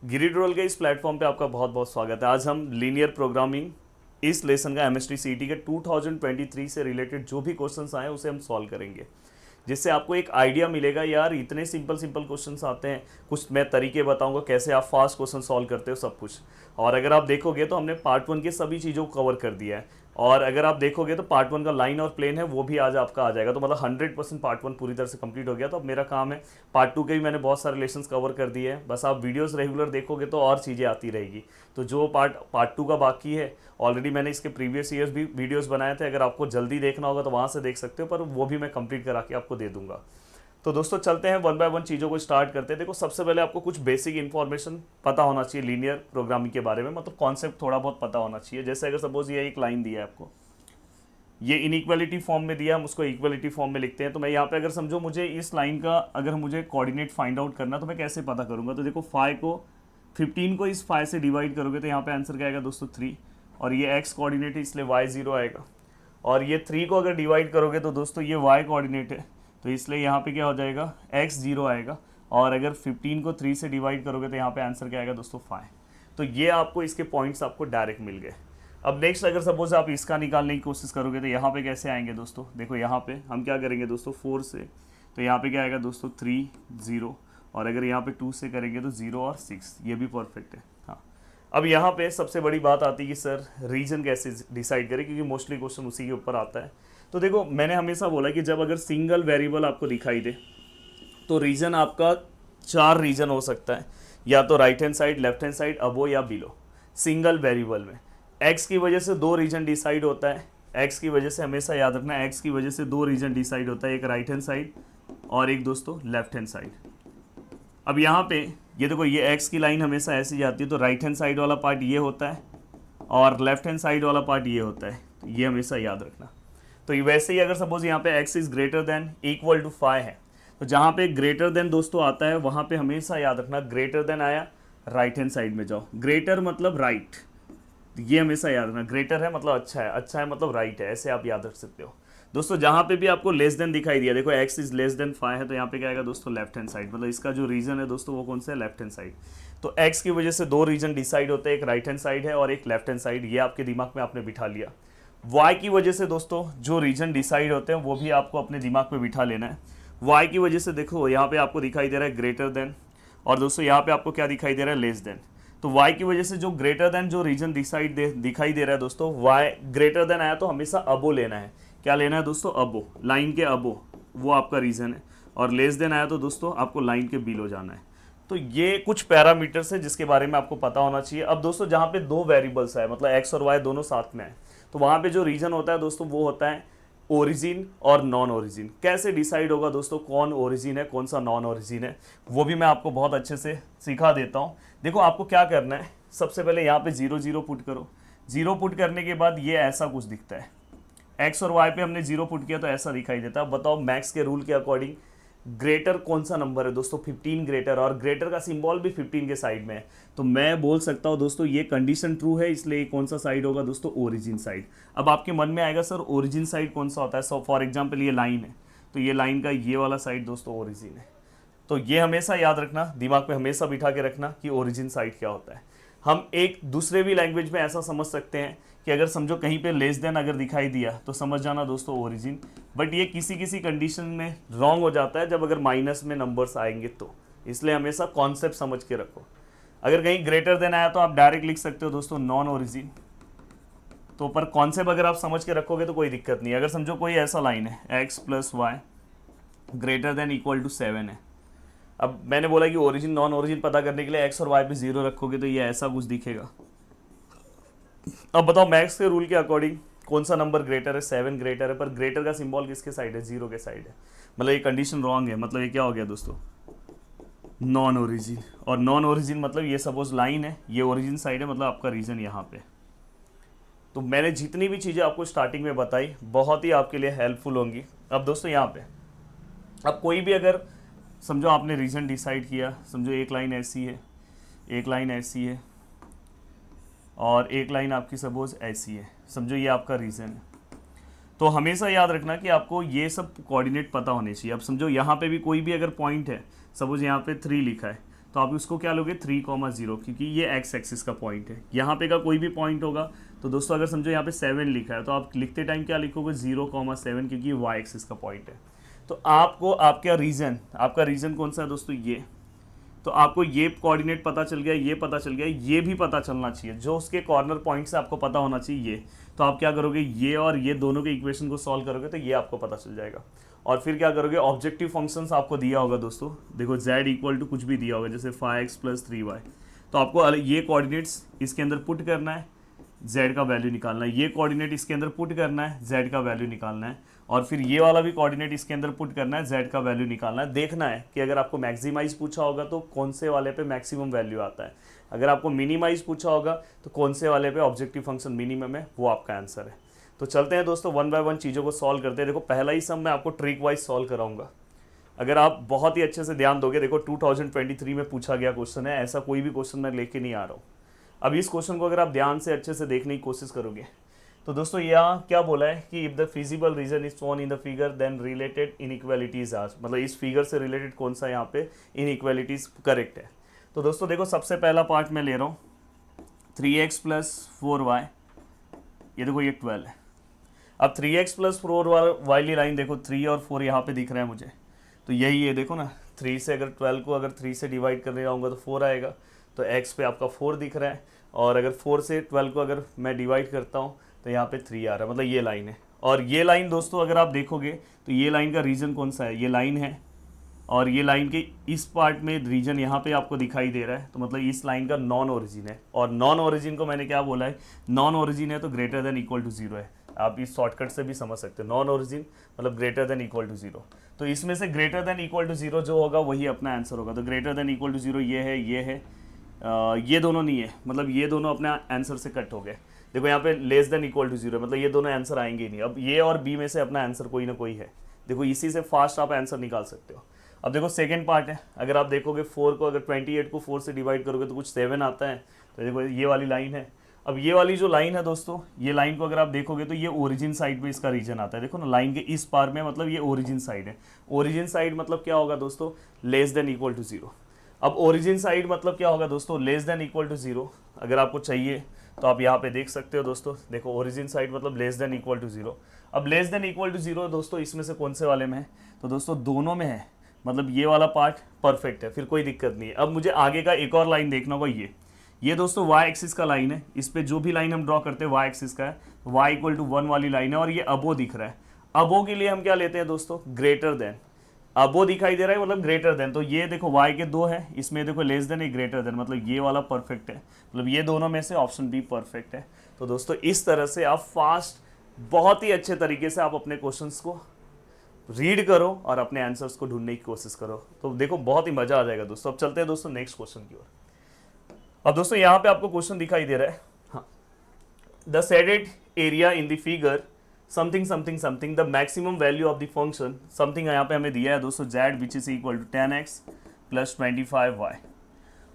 गिरिड के इस प्लेटफॉर्म पे आपका बहुत बहुत स्वागत है। आज हम लीनियर प्रोग्रामिंग इस लेसन का एमएसटी सीटी के 2023 से रिलेटेड जो भी क्वेश्चंस आए उसे हम सॉल्व करेंगे, जिससे आपको एक आइडिया मिलेगा यार इतने सिंपल सिंपल क्वेश्चंस आते हैं। कुछ मैं तरीके बताऊंगा कैसे आप फास्ट क्वेश्चन सॉल्व करते हो सब कुछ। और अगर आप देखोगे तो हमने पार्ट 1 के सभी चीज़ों को कवर कर दिया है, और अगर आप देखोगे तो पार्ट 1 का लाइन और प्लेन है वो भी आज आपका आ जाएगा। तो मतलब 100% पार्ट 1 पूरी तरह से कंप्लीट हो गया। तो अब मेरा काम है पार्ट 2 के भी मैंने बहुत सारे लेसन्स कवर कर दिए हैं, बस आप वीडियोस रेगुलर देखोगे तो और चीज़ें आती रहेगी। तो जो पार्ट 2 का बाकी है, ऑलरेडी मैंने इसके प्रीवियस ईयर्स भी वीडियोस बनाए थे, अगर आपको जल्दी देखना होगा तो वहाँ से देख सकते हो, पर वो भी मैं कंप्लीट करा के आपको दे दूंगा। तो दोस्तों चलते हैं वन बाय वन चीज़ों को स्टार्ट करते हैं। देखो सबसे पहले आपको कुछ बेसिक इन्फॉर्मेशन पता होना चाहिए लीनियर प्रोग्रामिंग के बारे में, मतलब कॉन्सेप्ट थोड़ा बहुत पता होना चाहिए। जैसे अगर सपोज ये एक लाइन दिया है आपको, ये इनइक्वालिटी फॉर्म में दिया, हम उसको इक्वालिटी फॉर्म में लिखते हैं। तो मैं यहाँ पे अगर समझो मुझे इस लाइन का अगर मुझे कोऑर्डिनेट फाइंड आउट करना तो मैं कैसे पता करूँगा। तो देखो 15 को इस 5 से डिवाइड करोगे तो यहाँ पे आंसर क्या आएगा दोस्तों 3, और ये एक्स कोऑर्डिनेट है इसलिए वाई 0 आएगा। और ये 3 को अगर डिवाइड करोगे तो दोस्तों ये वाई कोऑर्डिनेट है, तो इसलिए यहाँ पे क्या हो जाएगा एक्स 0 आएगा। और अगर 15 को 3 से डिवाइड करोगे तो यहाँ पे आंसर क्या आएगा दोस्तों 5। तो ये आपको इसके पॉइंट्स आपको डायरेक्ट मिल गए। अब नेक्स्ट अगर सपोज आप इसका निकालने की कोशिश करोगे तो यहाँ पे कैसे आएंगे दोस्तों, देखो यहाँ पे हम क्या करेंगे दोस्तों 4 से, तो यहाँ पे क्या आएगा दोस्तों 3 0, और अगर यहाँ पे 2 से करेंगे तो 0 और 6, ये भी परफेक्ट है। हाँ, अब यहाँ पे सबसे बड़ी बात आती है कि सर रीजन कैसे डिसाइड करें, क्योंकि मोस्टली क्वेश्चन उसी के ऊपर आता है। तो देखो मैंने हमेशा बोला कि जब अगर सिंगल वेरिएबल आपको दिखाई दे तो रीजन आपका 4 रीजन हो सकता है, या तो right hand side, left hand side, above या बिलो। सिंगल वेरिएबल में एक्स की वजह से 2 रीजन डिसाइड होता है। एक्स की वजह से हमेशा याद रखना है, एक्स की वजह से 2 रीजन डिसाइड होता है, एक राइट हैंड साइड और एक दोस्तों लेफ्ट हैंड साइड। अब यहाँ पे ये देखो ये एक्स की लाइन हमेशा ऐसी जाती है, तो राइट हैंड साइड वाला पार्ट ये होता है और लेफ्ट हैंड साइड वाला पार्ट ये होता है, तो ये हमेशा याद रखना। तो ये वैसे ही अगर सपोज यहाँ पे x is greater than equal to 5 है, तो जहाँ पे ग्रेटर देन दोस्तों आता है वहाँ पे हमेशा याद रखना ग्रेटर देन आया राइट हैंड साइड में जाओ। ग्रेटर मतलब राइट, ये हमेशा याद रखना। ग्रेटर है मतलब अच्छा है, अच्छा है मतलब राइट है, ऐसे आप याद रख सकते हो दोस्तों। जहाँ पे भी आपको लेस देन दिखाई दिया, देखो x इज लेस देन 5 है, तो यहाँ पे क्या आएगा दोस्तों लेफ्ट हैंड साइड, मतलब इसका जो रीजन है दोस्तों वो कौन सा है लेफ्ट हैंड साइड। तो x की वजह से 2 रीजन डिसाइड होते हैं, एक राइट हैंड साइड है और एक लेफ्ट हैंड साइड, ये आपके दिमाग में आपने बिठा लिया। y की वजह से दोस्तों जो रीजन डिसाइड होते हैं वो भी आपको अपने दिमाग में बिठा लेना है। y की वजह से देखो यहाँ पे आपको दिखाई दे रहा है ग्रेटर देन, और दोस्तों यहाँ पे आपको क्या दिखाई दे रहा है लेस देन। तो y की वजह से जो ग्रेटर देन जो रीजन दिखाई दे रहा है दोस्तों, y ग्रेटर देन आया तो हमेशा अबो लेना है। क्या लेना है दोस्तों अबो, लाइन के अबो, वो आपका रीजन है। और लेस देन आया तो दोस्तों आपको लाइन के बिलो जाना है। तो ये कुछ पैरामीटर्स है जिसके बारे में आपको पता होना चाहिए। अब दोस्तों जहाँ पे 2 वेरिएबल्स है, मतलब एक्स और वाई दोनों साथ में है, तो वहाँ पे जो रीजन होता है दोस्तों वो होता है ओरिजिन और नॉन ओरिजिन। कैसे डिसाइड होगा दोस्तों कौन ओरिजिन है कौन सा नॉन ओरिजिन है, वो भी मैं आपको बहुत अच्छे से सिखा देता हूँ। देखो आपको क्या करना है, सबसे पहले यहाँ पे 0 0 पुट करो। 0 पुट करने के बाद ये ऐसा कुछ दिखता है, एक्स और वाई पे हमने 0 पुट किया तो ऐसा दिखाई देता है। अब बताओ मैक्स के रूल के अकॉर्डिंग ग्रेटर कौन सा नंबर है दोस्तों 15 ग्रेटर, और ग्रेटर का सिंबल भी 15 के साइड में है। तो मैं बोल सकता हूँ दोस्तों ये कंडीशन ट्रू है, इसलिए कौन सा साइड होगा दोस्तों ओरिजिन साइड। अब आपके मन में आएगा सर ओरिजिन साइड कौन सा होता है। सो फॉर एग्जाम्पल ये लाइन है, तो ये लाइन का ये वाला साइड दोस्तों ओरिजिन है। तो ये हमेशा याद रखना, दिमाग में हमेशा बिठा के रखना कि ओरिजिन साइड क्या होता है। हम एक दूसरे भी लैंग्वेज में ऐसा समझ सकते हैं कि अगर समझो कहीं पे लेस देन अगर दिखाई दिया तो समझ जाना दोस्तों ओरिजिन, बट ये किसी किसी कंडीशन में रॉन्ग हो जाता है जब अगर माइनस में नंबर्स आएंगे तो, इसलिए हमेशा कॉन्सेप्ट समझ के रखो। अगर कहीं ग्रेटर देन आया तो आप डायरेक्ट लिख सकते हो दोस्तों नॉन ओरिजिन। तो पर कॉन्सेप्ट अगर आप समझ के रखोगे तो कोई दिक्कत नहीं। अगर समझो कोई ऐसा लाइन है x plus Y greater than equal to 7 है, अब मैंने बोला कि ओरिजिन नॉन ओरिजिन पता करने के लिए x और y पे 0 रखोगे तो ये ऐसा कुछ दिखेगा। अब बताओ मैक्स के रूल के अकॉर्डिंग कौन सा नंबर ग्रेटर है, 7 ग्रेटर है, पर ग्रेटर का सिंबल किसके साइड है 0 के साइड है, मतलब ये कंडीशन रॉन्ग है। मतलब ये क्या हो गया दोस्तों नॉन ओरिजिन, और नॉन ओरिजिन मतलब ये सपोज लाइन है, ये ओरिजिन साइड है, मतलब आपका रीजन यहाँ पे। तो मैंने जितनी भी चीज़ें आपको स्टार्टिंग में बताई बहुत ही आपके लिए हेल्पफुल होंगी। अब दोस्तों यहाँ पे अब कोई भी अगर समझो आपने रीजन डिसाइड किया, समझो एक लाइन ऐसी है, एक लाइन ऐसी है, और एक लाइन आपकी सपोज ऐसी है, समझो ये आपका रीजन है। तो हमेशा याद रखना कि आपको ये सब कोऑर्डिनेट पता होने चाहिए। अब समझो यहाँ पे भी कोई भी अगर पॉइंट है, सपोज यहाँ पे 3 लिखा है, तो आप उसको क्या लोगे 3,0, क्योंकि ये एक्स एक्सिस का पॉइंट है। यहाँ पे का कोई भी पॉइंट होगा तो दोस्तों अगर समझो यहाँ पे 7 लिखा है तो आप लिखते टाइम क्या लिखोगे 0,7, क्योंकि ये वाई एक्सिस का पॉइंट है। तो आपको आपका रीजन कौन सा है दोस्तों, ये। तो आपको ये कोऑर्डिनेट पता चल गया, ये पता चल गया, ये भी पता चलना चाहिए, जो उसके कॉर्नर पॉइंट से आपको पता होना चाहिए ये। तो आप क्या करोगे, ये और ये दोनों के इक्वेशन को सॉल्व करोगे तो ये आपको पता चल जाएगा। और फिर क्या करोगे, ऑब्जेक्टिव फंक्शंस आपको दिया होगा दोस्तों, देखो z इक्वल टू कुछ भी दिया होगा, जैसे 5x + 3y, तो आपको ये कोऑर्डिनेट्स इसके अंदर पुट करना है, z का वैल्यू निकालना है, ये कोऑर्डिनेट इसके अंदर पुट करना है, z का वैल्यू निकालना है, और फिर ये वाला भी कोऑर्डिनेट इसके अंदर पुट करना है, z का वैल्यू निकालना है। देखना है कि अगर आपको मैक्सिमाइज पूछा होगा तो कौन से वाले पे मैक्सिमम वैल्यू आता है, अगर आपको मिनिमाइज पूछा होगा तो कौन से वाले पे ऑब्जेक्टिव फंक्शन मिनिमम है, वो आपका आंसर है। तो चलते हैं दोस्तों, 1 बाय 1 चीज़ों को सॉल्व करते हैं। देखो पहला ही सम मैं आपको ट्रिक वाइज सॉल्व कराऊंगा, अगर आप बहुत ही अच्छे से ध्यान दोगे। देखो 2023 में पूछा गया क्वेश्चन है, ऐसा कोई भी क्वेश्चन मैं लेके नहीं आ रहा हूँ। अब इस क्वेश्चन को अगर आप ध्यान से अच्छे से देखने की कोशिश करोगे तो दोस्तों यहाँ क्या बोला है कि if the feasible region is shown in the figure then related inequalities are, मतलब इस फिगर से रिलेटेड कौन सा यहाँ पे इनइक्वालिटीज करेक्ट है। तो दोस्तों देखो सबसे पहला पार्ट मैं ले रहा हूँ 3x + 4y, ये देखो ये 12 है। अब 3x + 4y वाली लाइन देखो 3 और 4 यहाँ पे दिख रहे हैं मुझे, तो यही है देखो ना, 3 से अगर 12 को अगर 3 से डिवाइड करने जाऊँगा तो 4 आएगा, तो x पे आपका 4 दिख रहा है, और अगर 4 से 12 को अगर मैं डिवाइड करता हूँ तो यहाँ पे 3 आ रहा है, मतलब ये लाइन है। और ये लाइन दोस्तों अगर आप देखोगे तो ये लाइन का रीजन कौन सा है, ये लाइन है, और ये लाइन के इस पार्ट में रीजन यहाँ पे आपको दिखाई दे रहा है, तो मतलब इस लाइन का नॉन ओरिजिन है। और नॉन ओरिजिन को मैंने क्या बोला है, नॉन ओरिजिन है तो ग्रेटर देन इक्वल टू 0 है। आप इस शॉर्टकट से भी समझ सकते हो, नॉन ओरिजिन मतलब ग्रेटर देन इक्वल टू 0। तो इसमें से ग्रेटर देन इक्वल टू 0 जो होगा वही अपना आंसर होगा। तो ग्रेटर देन इक्वल टू 0 ये है, ये है, ये दोनों नहीं है, मतलब ये दोनों अपने आंसर से कट हो गए। देखो यहाँ पे लेस देन इक्वल टू 0 मतलब ये दोनों आंसर आएंगे ही नहीं। अब ये और बी में से अपना आंसर कोई ना कोई है, देखो इसी से फास्ट आप आंसर निकाल सकते हो। अब देखो सेकंड पार्ट है, अगर आप देखोगे 4 को अगर 28 को 4 से डिवाइड करोगे तो कुछ 7 आता है, तो देखो ये वाली लाइन है। अब ये वाली जो लाइन है दोस्तों, ये लाइन को अगर आप देखोगे तो ये ओरिजिन साइड पे इसका रीजन आता है, देखो ना लाइन के इस पार में, मतलब ये ओरिजिन साइड है। ओरिजिन साइड मतलब क्या होगा दोस्तों, लेस देन इक्वल टू 0। अब ओरिजिन साइड मतलब क्या होगा दोस्तों, लेस देन इक्वल टू 0। अगर आपको चाहिए तो आप यहाँ पे देख सकते हो दोस्तों, देखो ओरिजिन साइड मतलब लेस देन इक्वल टू 0। अब लेस देन इक्वल टू 0 दोस्तों इसमें से कौन से वाले में है, तो दोस्तों दोनों में है, मतलब ये वाला पार्ट परफेक्ट है, फिर कोई दिक्कत नहीं है। अब मुझे आगे का एक और लाइन देखना होगा, ये दोस्तों वाई एक्सिस का लाइन है, इस पे जो भी लाइन हम ड्रॉ करते हैं वाई एक्सिस का है, वाई इक्वल टू 1 वाली लाइन है, और ये अबो दिख रहा है। अबो के लिए हम क्या लेते हैं दोस्तों, ग्रेटर देन। अबो दिखाई दे रहा है मतलब ग्रेटर देन, तो ये देखो y के 2 है, इसमें देखो लेस देन एक ग्रेटर देन, मतलब ये वाला परफेक्ट है, मतलब ये दोनों में से ऑप्शन बी परफेक्ट है। तो दोस्तों इस तरह से आप फास्ट बहुत ही अच्छे तरीके से आप अपने क्वेश्चंस को रीड करो और अपने आंसर्स को ढूंढने की कोशिश करो, तो देखो बहुत ही मजा आ जाएगा दोस्तों। अब चलते हैं दोस्तों नेक्स्ट क्वेश्चन की ओर। अब दोस्तों यहाँ पे आपको क्वेश्चन दिखाई दे रहा है, हाँ, the shaded area in the figure something something something the maximum value of the function something यहाँ पे हमें दिया है दोस्तों z which is equal to 10x + 25y।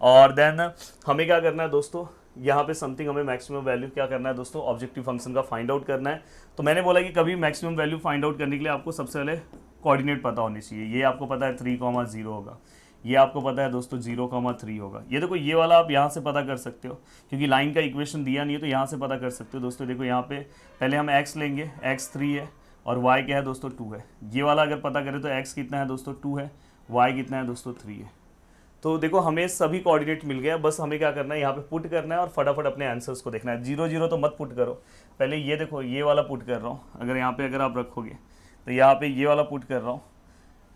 और देन हमें क्या करना है दोस्तों, यहाँ पे समथिंग हमें मैक्सिमम वैल्यू क्या करना है दोस्तों, ऑब्जेक्टिव फंक्शन का फाइंड आउट करना है। तो मैंने बोला कि कभी मैक्सिमम वैल्यू फाइंड आउट करने के लिए आपको सबसे पहले कोऑर्डिनेट पता होनी चाहिए। ये आपको पता है 3,0 होगा, ये आपको पता है दोस्तों 0,3 होगा। ये देखो ये वाला आप यहाँ से पता कर सकते हो, क्योंकि लाइन का इक्वेशन दिया नहीं है तो यहाँ से पता कर सकते हो दोस्तों। देखो यहाँ पे पहले हम x लेंगे, x 3 है और y क्या है दोस्तों 2 है। ये वाला अगर पता करें तो x कितना है दोस्तों 2 है, y कितना है दोस्तों 3 है। तो देखो हमें सभी कोऑर्डिनेट मिल गया, बस हमें क्या करना है यहाँ पे पुट करना है और फटाफट अपने आंसर्स को देखना है। 0 0 तो मत पुट करो, पहले ये देखो ये वाला पुट कर रहा हूँ, अगर यहाँ पे अगर आप रखोगे तो यहाँ पे ये वाला पुट कर रहा हूँ,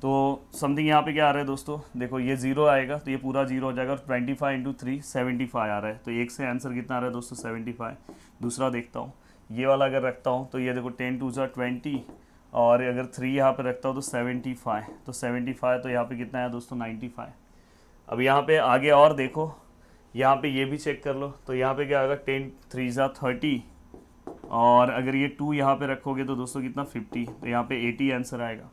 तो समथिंग यहाँ पे क्या आ रहा है दोस्तों, देखो ये 0 आएगा तो ये पूरा 0 हो जाएगा, और 25 × 3 75 आ रहा है, तो एक से आंसर कितना आ रहा है दोस्तों 75। दूसरा देखता हूँ, ये वाला अगर रखता हूँ तो ये देखो 10 2 20, और अगर 3 यहाँ पे रखता हूँ तो 75, तो 75 तो यहाँ पे कितना है दोस्तों 95। अब यहाँ पे आगे और देखो, यहाँ पे ये भी चेक कर लो, तो यहाँ पे क्या आएगा 10 3 30, और अगर ये 2 यहाँ पे रखोगे तो दोस्तों कितना 50, तो यहाँ पे 80 आंसर आएगा।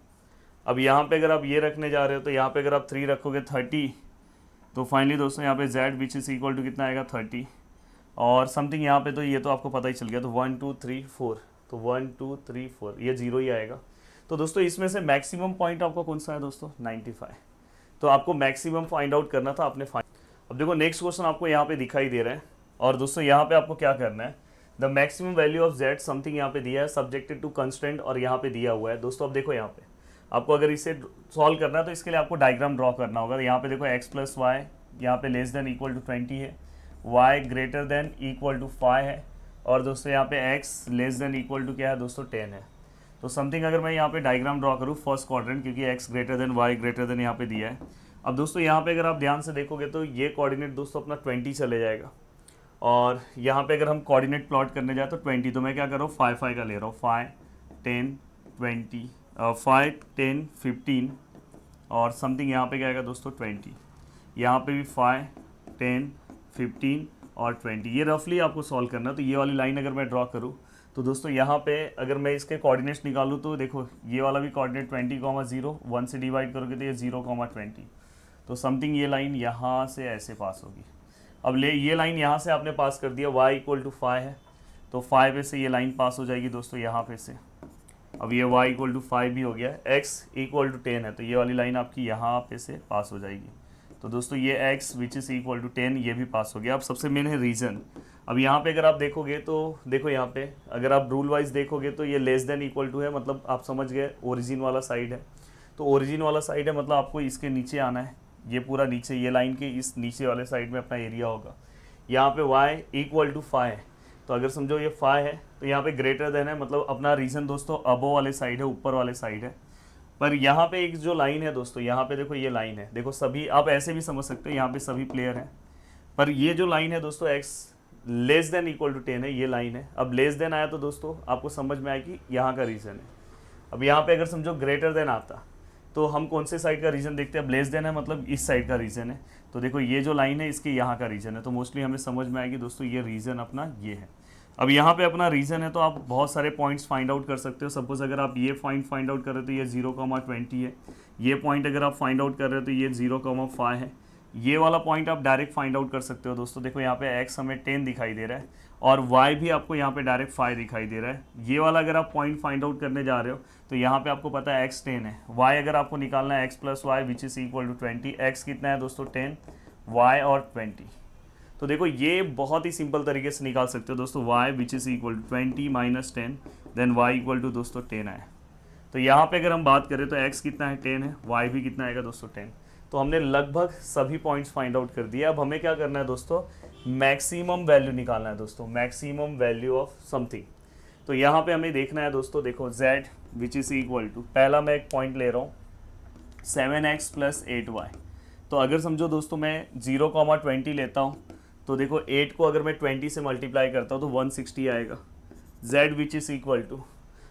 अब यहाँ पे अगर आप ये रखने जा रहे हो तो यहाँ पे अगर आप 3 रखोगे 30, तो फाइनली दोस्तों यहाँ पे z which is equal to कितना आएगा 30, और समथिंग यहाँ पे तो ये तो आपको पता ही चल गया, तो 1 2 3 4, तो 1 2 3 4 ये 0 ही आएगा। तो दोस्तों इसमें से मैक्सिमम पॉइंट आपका कौन सा है दोस्तों 95। तो आपको मैक्सिमम फाइंड आउट करना था, आपने अब देखो नेक्स्ट क्वेश्चन आपको यहाँ पे दिखाई दे रहा है, और दोस्तों यहाँ पे आपको क्या करना है, the maximum value of Z something यहाँ पे दिया है सब्जेक्टेड टू कंस्टेंट, और यहाँ पे दिया हुआ है दोस्तों। अब देखो यहाँ पे आपको अगर इसे सॉल्व करना है तो इसके लिए आपको डायग्राम ड्रॉ करना होगा। यहाँ पे देखो एक्स प्लस वाई यहाँ पे लेस देन इक्वल टू 20 है, y greater than equal to 5 है, और दोस्तों यहाँ पे x less than equal to क्या है दोस्तों 10 है। तो समथिंग अगर मैं यहाँ पे डायग्राम ड्रॉ करूँ फर्स्ट क्वाड्रेंट, क्योंकि x greater than y greater than यहाँ पे दिया है। अब दोस्तों यहाँ पे अगर आप ध्यान से देखोगे तो ये कोऑर्डिनेट दोस्तों अपना 20 चले जाएगा, और यहाँ पे अगर हम कोऑर्डिनेट प्लॉट करने जाए तो 20, तो मैं क्या कर रहा हूँ 5 का ले रहा हूँ, 5 10 20 5 10 15 और समथिंग यहाँ पे क्या आएगा दोस्तों 20, यहाँ पे भी 5 10 15 और 20। ये रफली आपको सॉल्व करना है। तो ये वाली लाइन अगर मैं ड्रॉ करूँ तो दोस्तों यहाँ पे अगर मैं इसके कोऑर्डिनेट्स निकालूँ तो देखो ये वाला भी कोऑर्डिनेट 20,0 1 से डिवाइड करोगे तो ये 0,20, तो समथिंग ये लाइन यहाँ से ऐसे पास होगी। अब ये लाइन यहाँ से आपने पास कर दिया, y इक्वल टू 5 है तो 5 पे से ये लाइन पास हो जाएगी दोस्तों यहाँ पे से। अब ये y इक्वल टू 5 भी हो गया, x इक्वल टू 10 है तो ये वाली लाइन आपकी यहाँ पे से पास हो जाएगी। तो दोस्तों ये x which is equal to 10 ये भी पास हो गया। अब सबसे मेन है रीज़न। अब यहाँ पे अगर आप देखोगे तो देखो यहाँ पे अगर आप रूल वाइज देखोगे तो ये लेस देन इक्वल टू है, मतलब आप समझ गए ओरिजिन वाला साइड है। तो ओरिजिन वाला साइड है मतलब आपको इसके नीचे आना है, ये पूरा नीचे, ये लाइन के इस नीचे वाले साइड में अपना एरिया होगा। यहाँ पे y इक्वल टू 5 है, तो अगर समझो ये 5 है तो यहाँ पे ग्रेटर देन है, मतलब अपना रीजन दोस्तों अबो वाले साइड है, ऊपर वाले साइड है। पर यहाँ पे एक जो लाइन है दोस्तों, यहाँ पे देखो ये लाइन है, देखो सभी आप ऐसे भी समझ सकते हो यहाँ पे सभी प्लेयर हैं, पर ये जो लाइन है दोस्तों x less than equal to 10 है, ये लाइन है। अब लेस देन आया तो दोस्तों आपको समझ में आया कि यहाँ का रीजन है। अब यहाँ पे अगर समझो ग्रेटर देन आता तो हम कौन से साइड का रीजन देखते हैं, अब लेस देन है मतलब इस साइड का रीजन है, तो देखो ये जो लाइन है इसके यहाँ का रीजन है, तो मोस्टली हमें समझ में आएगी दोस्तों ये रीजन अपना ये है। अब यहाँ पे अपना रीजन है तो आप बहुत सारे पॉइंट्स फाइंड आउट कर सकते हो। सपोज अगर आप ये पॉइंट फाइंड आउट कर रहे हो तो ये 0,20 है, ये पॉइंट अगर आप फाइंड आउट कर रहे हो तो ये 0,5 है, ये वाला पॉइंट आप डायरेक्ट फाइंड आउट कर सकते हो दोस्तों। देखो यहाँ पे x हमें 10 दिखाई दे रहा है और y भी आपको यहाँ पे डायरेक्ट 5 दिखाई दे रहा है। ये वाला अगर आप पॉइंट फाइंड आउट करने जा रहे हो तो यहाँ पे आपको पता है x 10 है, y अगर आपको निकालना है x plus y which is equal to 20, x कितना है दोस्तों 10, y और 20। तो देखो ये बहुत ही सिंपल तरीके से निकाल सकते हो दोस्तों, y which is equal to 20 minus 10 then y equal to दोस्तों 10 आए। तो यहाँ पे अगर हम बात करें तो x कितना है 10 है, y भी कितना आएगा दोस्तों 10। तो हमने लगभग सभी पॉइंट्स फाइंड आउट कर दिए। अब हमें क्या करना है दोस्तों, मैक्सिमम वैल्यू निकालना है दोस्तों, मैक्सिमम वैल्यू ऑफ समथिंग। तो यहाँ पे हमें देखना है दोस्तों, देखो z which is equal to, पहला मैं एक पॉइंट ले रहा हूँ 7x प्लस 8y। तो अगर समझो दोस्तों मैं 0,20 लेता हूँ तो देखो 8 को अगर मैं 20 से मल्टीप्लाई करता हूँ तो 160 आएगा। z which is equal to,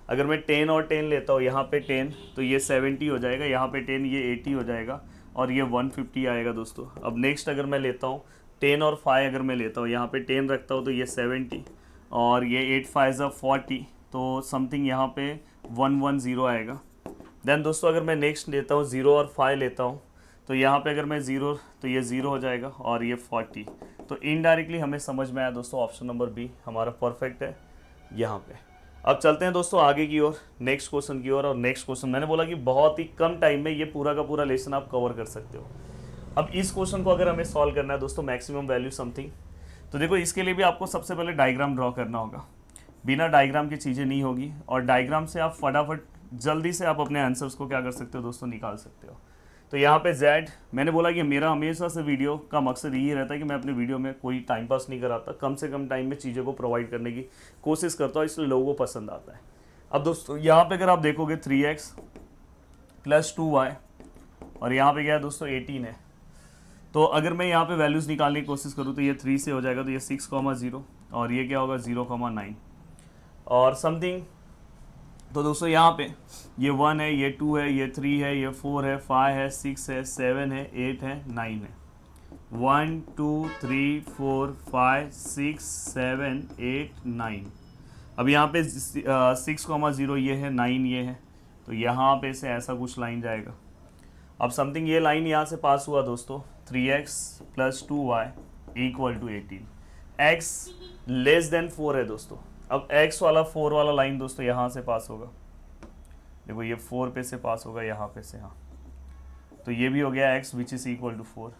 अगर मैं 10 और 10 लेता हूँ, यहाँ पे 10 तो ये 70 हो जाएगा, यहाँ पे 10 ये 80 हो जाएगा और ये 150 आएगा दोस्तों। अब नेक्स्ट अगर मैं लेता हूँ 10 और 5 अगर मैं लेता हूँ, यहाँ पे 10 रखता हूँ तो ये 70 और ये 8 5 40, तो समथिंग यहाँ पे 110 आएगा। देन दोस्तों अगर मैं नेक्स्ट लेता हूँ 0 और 5 लेता हूँ तो यहाँ पे अगर मैं 0 तो ये 0 हो जाएगा और ये 40। तो इनडायरेक्टली हमें समझ में आया दोस्तों ऑप्शन नंबर बी हमारा परफेक्ट है यहाँ पे। अब चलते हैं दोस्तों आगे की ओर, नेक्स्ट क्वेश्चन की ओर। और नेक्स्ट क्वेश्चन मैंने बोला कि बहुत ही कम टाइम में ये पूरा का पूरा लेसन आप कवर कर सकते हो। अब इस क्वेश्चन को अगर हमें सॉल्व करना है दोस्तों, मैक्सिमम वैल्यू समथिंग, तो देखो इसके लिए भी आपको सबसे पहले डायग्राम ड्रॉ करना होगा। बिना डायग्राम की चीज़ें नहीं होगी, और डायग्राम से आप फटाफट जल्दी से आप अपने आंसर्स को क्या कर सकते हो दोस्तों, निकाल सकते हो। तो यहाँ पे z, मैंने बोला कि मेरा हमेशा से वीडियो का मकसद यही रहता है कि मैं अपने वीडियो में कोई टाइम पास नहीं कराता, कम से कम टाइम में चीज़ों को प्रोवाइड करने की कोशिश करता हूँ, इसलिए लोगों को पसंद आता है। अब दोस्तों यहाँ पे अगर आप देखोगे 3x प्लस 2y और यहाँ पे क्या है दोस्तों 18 है। तो अगर मैं यहाँ पे वैल्यूज़ निकालने की कोशिश करूँ तो ये 3 से हो जाएगा, तो ये 6,0 और ये क्या होगा 0,9 और समथिंग। तो दोस्तों यहाँ पे ये 1 है, ये 2 है, ये 3 है, ये 4 है, 5 है, 6 है, 7 है, 8 है, 9 है। 1 2 3 4 5 6 7 8 9। अब यहाँ पे 6,0 ये है, 9 ये है, तो यहाँ पे से ऐसा कुछ लाइन जाएगा। अब समथिंग ये लाइन यहाँ से पास हुआ दोस्तों, 3x plus 2y equal to 18, x less than 4 है दोस्तों। अब x वाला 4 वाला लाइन दोस्तों यहाँ से पास होगा, देखो ये 4 पे से पास होगा यहाँ पे से, हाँ तो ये भी हो गया x which is equal to 4।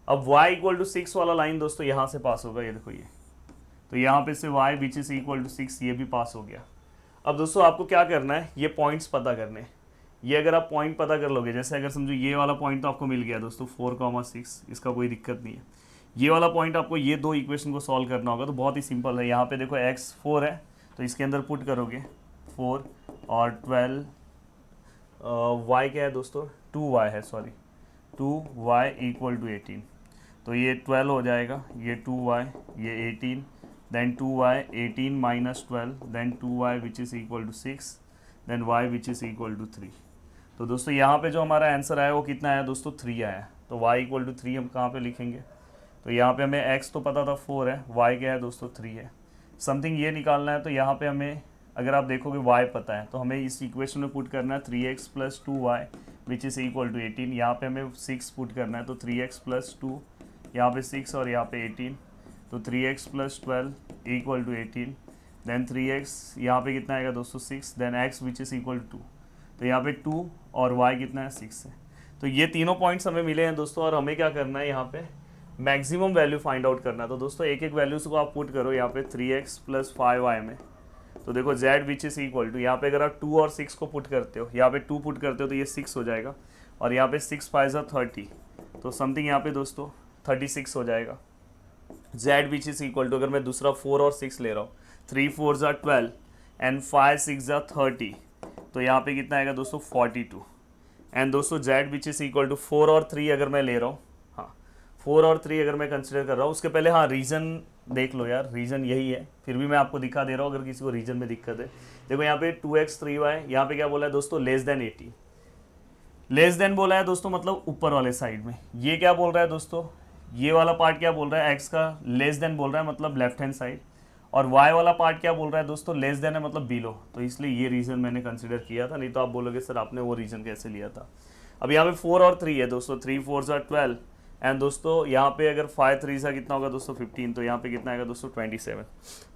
अब y इक्वल टू 6 वाला लाइन दोस्तों यहाँ से पास होगा, ये देखो ये, तो यहाँ पे से y which is equal to 6 ये भी पास हो गया। अब दोस्तों आपको क्या करना है, ये पॉइंट्स पता करने हैं। ये अगर आप पॉइंट पता कर लोगे, जैसे अगर समझो ये वाला पॉइंट तो आपको मिल गया दोस्तों 4,6, इसका कोई दिक्कत नहीं है। ये वाला पॉइंट आपको ये दो इक्वेशन को सॉल्व करना होगा, तो बहुत ही सिंपल है। यहाँ पे देखो x 4 है, तो इसके अंदर पुट करोगे 4 और 12, y क्या है दोस्तों, 2y है, सॉरी 2y इक्वल टू 18, तो ये 12 हो जाएगा, ये 2y, ये 18, then 2y 18 minus 12, then 2y which is equal to 6, then y which is equal to 3। तो दोस्तों यहाँ पे जो हमारा आंसर आया वो कितना आया दोस्तों, 3 आया। तो y इक्वल टू 3 हम कहाँ पे लिखेंगे, तो यहाँ पे हमें x तो पता था 4 है, y क्या है दोस्तों 3 है। समथिंग ये निकालना है, तो यहाँ पे हमें अगर आप देखोगे y पता है, तो हमें इस इक्वेशन में पुट करना है 3x plus 2y which is equal to 18। यहाँ पे हमें 6 पुट करना है, तो 3x प्लस 2, यहाँ पे 6 और यहाँ पे 18, तो 3x plus 12 equal to 18, then 3x यहाँ पे कितना आएगा दोस्तों 6, then x which is equal to 2, तो यहाँ पे 2 और y कितना है 6 है। तो ये तीनों पॉइंट्स हमें मिले हैं दोस्तों, और हमें क्या करना है यहाँ पे मैक्सिमम वैल्यू फाइंड आउट करना है। तो दोस्तों एक एक वैल्यूज को आप पुट करो यहाँ पे 3x प्लस 5y में, तो देखो z which is equal to, यहाँ पे अगर आप 2 और 6 को पुट करते हो, यहाँ पे 2 पुट करते हो तो ये 6 हो जाएगा, और यहाँ पे 6 5 30, तो समथिंग यहाँ पे दोस्तों 36 हो जाएगा। z which is equal to, अगर मैं दूसरा 4 और 6 ले रहा हूँ, 3 4 ज़ा 12 एंड 5 6 ज़ा 30, तो यहाँ पे कितना आएगा दोस्तों 42। एंड दोस्तों z which is equal to 4 और 3 अगर मैं ले रहा हूँ, हाँ 4 और 3 अगर मैं कंसिडर कर रहा हूँ, उसके पहले हाँ रीज़न देख लो यार, रीज़न यही है, फिर भी मैं आपको दिखा दे रहा हूँ अगर किसी को रीज़न में दिक्कत है। देखो यहाँ पे 2x 3y, यहाँ पे क्या बोला है दोस्तों, लेस देन 80, लेस देन बोला है दोस्तों, मतलब ऊपर वाले साइड में। ये क्या बोल रहा है दोस्तों, ये वाला पार्ट क्या बोल रहा है, x का लेस देन बोल रहा है, मतलब लेफ्ट हैंड साइड, और y वाला पार्ट क्या बोल रहा है दोस्तों, लेस देन है मतलब बिलो। तो इसलिए ये रीज़न मैंने कंसिडर किया था, नहीं तो आप बोलोगे सर आपने वो रीज़न कैसे लिया था। अब यहाँ पे 4 और 3 है दोस्तों, 3 4 ज़ा 12, एंड दोस्तों यहाँ पे अगर 5 3 सा कितना होगा दोस्तों 15, तो यहाँ पे कितना आएगा दोस्तों 27।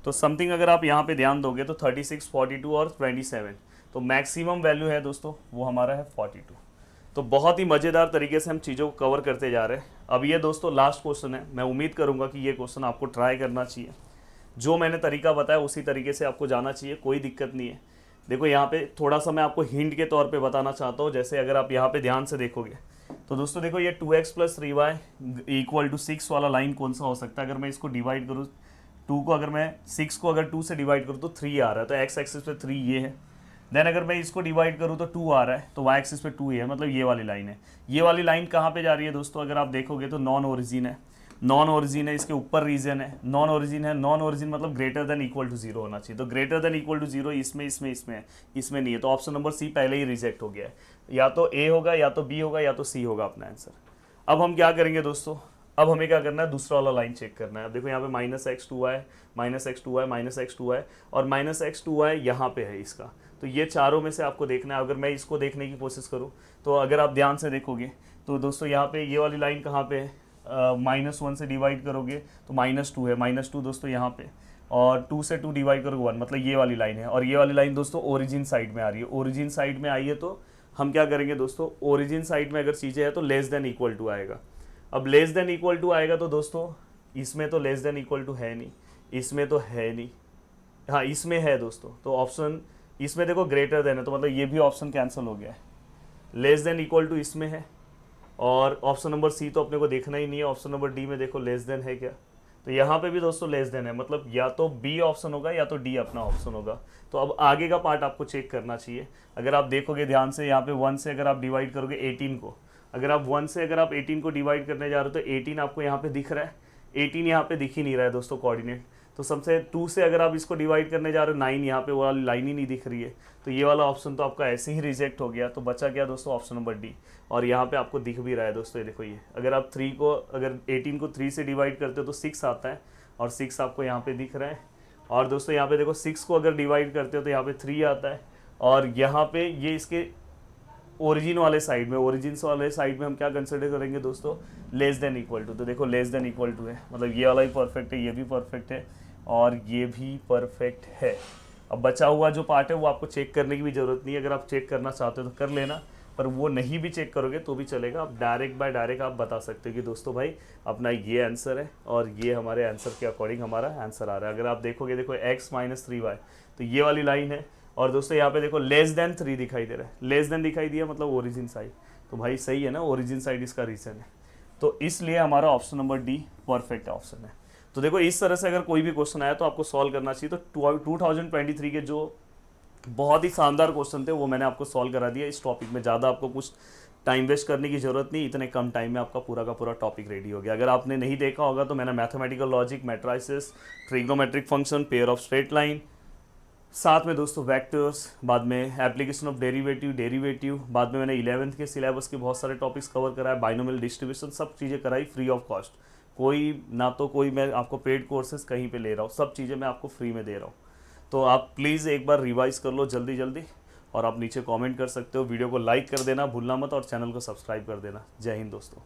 तो समथिंग अगर आप यहाँ पे ध्यान दोगे तो 36 42 और 27, तो मैक्सिमम वैल्यू है दोस्तों वो हमारा है 42। तो बहुत ही मज़ेदार तरीके से हम चीज़ों को कवर करते जा रहे हैं। अब ये दोस्तों लास्ट क्वेश्चन है, मैं उम्मीद करूँगा कि ये क्वेश्चन आपको ट्राई करना चाहिए, जो मैंने तरीका बताया उसी तरीके से आपको जाना चाहिए, कोई दिक्कत नहीं है। देखो यहाँ पे थोड़ा सा मैं आपको हिंट के तौर पे बताना चाहता हूँ, जैसे अगर आप यहाँ पे ध्यान से देखोगे तो दोस्तों देखो ये 2x plus 3y equal to 6 वाला लाइन कौन सा हो सकता है। अगर मैं इसको डिवाइड करूँ 2 को, अगर मैं 6 को अगर 2 से डिवाइड करूँ तो 3 आ रहा है, तो x एक्सिस पे 3 ये है। देन अगर मैं इसको डिवाइड करूँ तो 2 आ रहा है, तो y एक्सिस पे 2 ये है, मतलब ये वाली लाइन है। ये वाली लाइन कहाँ पे जा रही है दोस्तों, अगर आप देखोगे तो नॉन ओरिजिन है, नॉन ओरिजिन है, इसके ऊपर रीजन है, नॉन ओरिजिन है, नॉन ओरिजिन मतलब ग्रेटर देन इक्वल टू 0 होना चाहिए। तो ग्रेटर देन इक्वल टू 0 इसमें नहीं है, तो ऑप्शन नंबर सी पहले ही रिजेक्ट हो गया है। या तो ए होगा, या तो बी होगा, या तो सी होगा अपना आंसर। अब हम क्या करेंगे दोस्तों, अब हमें क्या करना है, दूसरा वाला लाइन चेक करना है। अब देखो यहाँ पे -x2y, -x2y, -x2y और -x2y यहाँ पे है इसका, तो ये चारों में से आपको देखना है। अगर मैं इसको देखने की कोशिश करूँ तो अगर आप ध्यान से देखोगे तो दोस्तों यहाँ पे ये वाली लाइन कहाँ पे है, -1 से डिवाइड करोगे तो -2 है, -2 दोस्तों यहाँ पे, और 2 से 2 डिवाइड करोगे 1, मतलब ये वाली लाइन है। और ये वाली लाइन दोस्तों ओरिजिन साइड में आ रही है, ओरिजिन साइड में आई है, तो हम क्या करेंगे दोस्तों, ओरिजिन साइड में अगर चीज़ें है तो लेस देन इक्वल टू आएगा। अब लेस देन इक्वल टू आएगा तो दोस्तों इसमें तो लेस देन इक्वल टू है नहीं, इसमें तो है नहीं, हाँ इसमें है दोस्तों, तो ऑप्शन इसमें देखो ग्रेटर देन है, तो मतलब ये भी ऑप्शन कैंसिल हो गया है। लेस देन इक्वल टू इसमें है, और ऑप्शन नंबर सी तो अपने को देखना ही नहीं है। ऑप्शन नंबर डी में देखो लेस देन है क्या, तो यहाँ पे भी दोस्तों लेस देन है, मतलब या तो बी ऑप्शन होगा या तो डी अपना ऑप्शन होगा। तो अब आगे का पार्ट आपको चेक करना चाहिए। अगर आप देखोगे ध्यान से, यहाँ पे 1 से अगर आप डिवाइड करोगे 18 को, अगर आप 1 से अगर आप 18 को डिवाइड करने जा रहे हो तो 18 आपको यहाँ पे दिख रहा है, 18 यहाँ पे दिख ही नहीं रहा है दोस्तों कोऑर्डिनेट। तो सबसे 2 से अगर आप इसको डिवाइड करने जा रहे हो 9, यहाँ पे वो वाली लाइन ही नहीं दिख रही है, तो ये वाला ऑप्शन तो आपका ऐसे ही रिजेक्ट हो गया। तो बचा क्या दोस्तों, ऑप्शन नंबर डी, और यहाँ पे आपको दिख भी रहा है दोस्तों, ये देखो ये, अगर आप 3 को अगर 18 को 3 से डिवाइड करते हो तो 6 आता है, और 6 आपको यहाँ पे दिख रहा है। और दोस्तों यहाँ पे देखो 6 को अगर डिवाइड करते हो तो यहाँ पे 3 आता है, और यहाँ पे ये इसके ओरिजिन वाले साइड में, ओरिजिन वाले साइड में हम क्या कंसिडर करेंगे दोस्तों, लेस देन इक्वल टू। तो देखो लेस देन इक्वल टू है, मतलब ये वाला भी परफेक्ट है, ये भी परफेक्ट है, और ये भी परफेक्ट है। अब बचा हुआ जो पार्ट है वो आपको चेक करने की भी ज़रूरत नहीं है, अगर आप चेक करना चाहते हो तो कर लेना, पर वो नहीं भी चेक करोगे तो भी चलेगा, आप डायरेक्ट बाय डायरेक्ट आप बता सकते हो कि दोस्तों भाई अपना ये आंसर है और ये हमारे आंसर के अकॉर्डिंग हमारा आंसर आ रहा है। अगर आप देखोगे, देखो x माइनस 3y, तो ये वाली लाइन है, और दोस्तों यहाँ पे देखो लेस देन 3 दिखाई दे रहा है, लेस देन दिखाई दिया मतलब ओरिजिन साइड, तो भाई सही है ना, ओरिजिन साइड इसका रीजन है। तो इसलिए हमारा option number D perfect option है। तो देखो इस तरह से अगर कोई भी क्वेश्चन आया तो आपको सॉल्व करना चाहिए। तो 2023 के जो बहुत ही शानदार क्वेश्चन थे वो मैंने आपको सॉल्व करा दिया। इस टॉपिक में ज़्यादा आपको कुछ टाइम वेस्ट करने की ज़रूरत नहीं, इतने कम टाइम में आपका पूरा का पूरा टॉपिक रेडी हो गया। अगर आपने नहीं देखा होगा तो मैंने mathematical logic, matrices, trigonometric function, pair of straight line, साथ में दोस्तों वेक्टर्स, बाद में एप्लीकेशन ऑफ डेरिवेटिव, बाद में मैंने 11th के सिलेबस के बहुत सारे टॉपिक्स कवर कराए, बाइनोमियल डिस्ट्रीब्यूशन, सब चीज़ें कराई फ्री ऑफ कॉस्ट। कोई ना तो कोई मैं आपको पेड कोर्सेज कहीं पे ले रहा हूँ, सब चीज़ें मैं आपको फ्री में दे रहा हूँ। तो आप प्लीज़ एक बार रिवाइज कर लो जल्दी जल्दी, और आप नीचे कमेंट कर सकते हो। वीडियो को लाइक कर देना भूलना मत, और चैनल को सब्सक्राइब कर देना। जय हिंद दोस्तों।